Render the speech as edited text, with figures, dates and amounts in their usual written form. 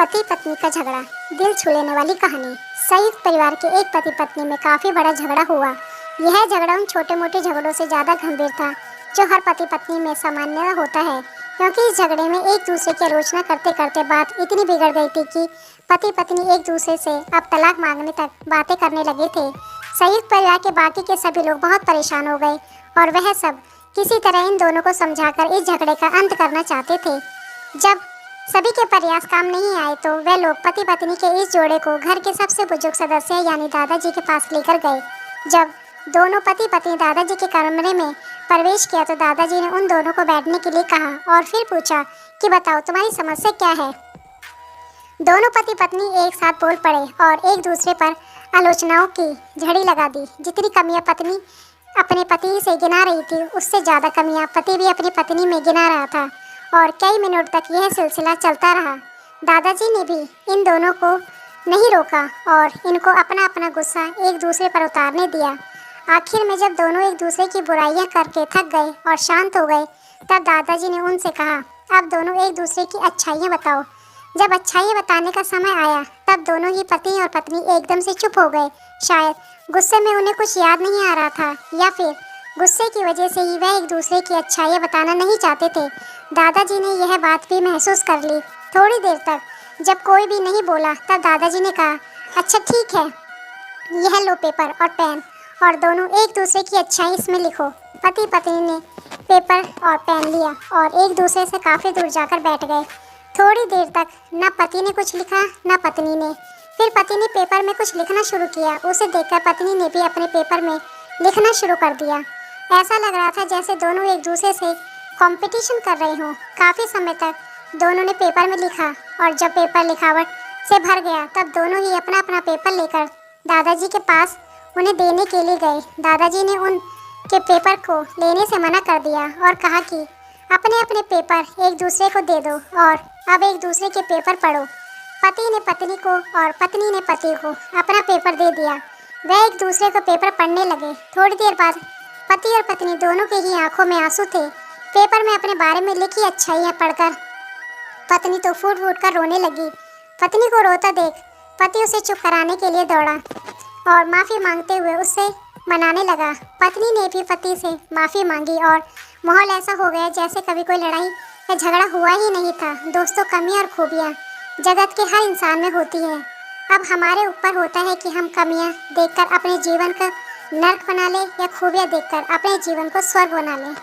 पति पत्नी का झगड़ा, दिल छू लेने वाली कहानी। संयुक्त परिवार के एक पति पत्नी में काफी बड़ा झगड़ा हुआ। यह झगड़ा उन छोटे मोटे झगड़ों से ज्यादा गंभीर था जो हर पति पत्नी में सामान्य होता है, क्योंकि इस झगड़े में एक दूसरे की आलोचना करते करते बात इतनी बिगड़ गई थी कि पति पत्नी एक दूसरे से अब तलाक मांगने तक बातें करने लगे थे। संयुक्त परिवार के बाकी के सभी लोग बहुत परेशान हो गए और वह सब किसी तरह इन दोनों को समझाकर इस झगड़े का अंत करना चाहते थे। जब सभी के प्रयास काम नहीं आए तो वे लोग पति पत्नी के इस जोड़े को घर के सबसे बुजुर्ग सदस्य यानी दादाजी के पास लेकर गए। जब दोनों पति पत्नी दादाजी के कमरे में प्रवेश किया तो दादाजी ने उन दोनों को बैठने के लिए कहा और फिर पूछा कि बताओ तुम्हारी समस्या क्या है। दोनों पति पत्नी एक साथ बोल पड़े और एक दूसरे पर आलोचनाओं की झड़ी लगा दी। जितनी कमियां पत्नी अपने पति से गिना रही थी उससे ज़्यादा कमियां पति भी अपनी पत्नी में गिना रहा था और कई मिनट तक यह सिलसिला चलता रहा। दादाजी ने भी इन दोनों को नहीं रोका और इनको अपना अपना गुस्सा एक दूसरे पर उतारने दिया। आखिर में जब दोनों एक दूसरे की बुराइयां करके थक गए और शांत हो गए तब दादाजी ने उनसे कहा, अब दोनों एक दूसरे की अच्छाइयाँ बताओ। जब अच्छाइयाँ बताने का समय आया तब दोनों ही पति और पत्नी एकदम से चुप हो गए। शायद गुस्से में उन्हें कुछ याद नहीं आ रहा था या फिर गुस्से की वजह से ही वह एक दूसरे की अच्छाइयाँ बताना नहीं चाहते थे। दादाजी ने यह बात भी महसूस कर ली। थोड़ी देर तक जब कोई भी नहीं बोला तब दादाजी ने कहा, अच्छा ठीक है, यह लो पेपर और पेन और दोनों एक दूसरे की अच्छाई इसमें लिखो। पति पत्नी ने पेपर और पेन लिया और एक दूसरे से काफ़ी दूर जाकर बैठ गए। थोड़ी देर तक न पति ने कुछ लिखा न पत्नी ने। फिर पति ने पेपर में कुछ लिखना शुरू किया। उसे देखकर पत्नी ने भी अपने पेपर में लिखना शुरू कर दिया। ऐसा लग रहा था जैसे दोनों एक दूसरे से कंपटीशन कर रहे हों। काफ़ी समय तक दोनों ने पेपर में लिखा और जब पेपर लिखावट से भर गया तब दोनों ही अपना अपना पेपर लेकर दादाजी के पास उन्हें देने के लिए गए। दादाजी ने उनके पेपर को लेने से मना कर दिया और कहा कि अपने अपने पेपर एक दूसरे को दे दो और अब एक दूसरे के पेपर पढ़ो। पति ने पत्नी को और पत्नी ने पति को अपना पेपर दे दिया। वे एक दूसरे को पेपर पढ़ने लगे। थोड़ी देर बाद पति और पत्नी दोनों के ही आंखों में आंसू थे। पेपर में अपने बारे में लिखी अच्छाइयाँ पढ़कर पत्नी तो फूट फूट कर रोने लगी। पत्नी को रोता देख पति उसे चुप कराने के लिए दौड़ा और माफ़ी मांगते हुए उससे मनाने लगा। पत्नी ने भी पति से माफ़ी मांगी और माहौल ऐसा हो गया जैसे कभी कोई लड़ाई या झगड़ा हुआ ही नहीं था। दोस्तों, कमियां और खूबियां जगत के हर इंसान में होती है। अब हमारे ऊपर होता है कि हम कमियां देखकर अपने जीवन का नर्क बना लें या खूबियां देखकर अपने जीवन को स्वर्ग बना लें।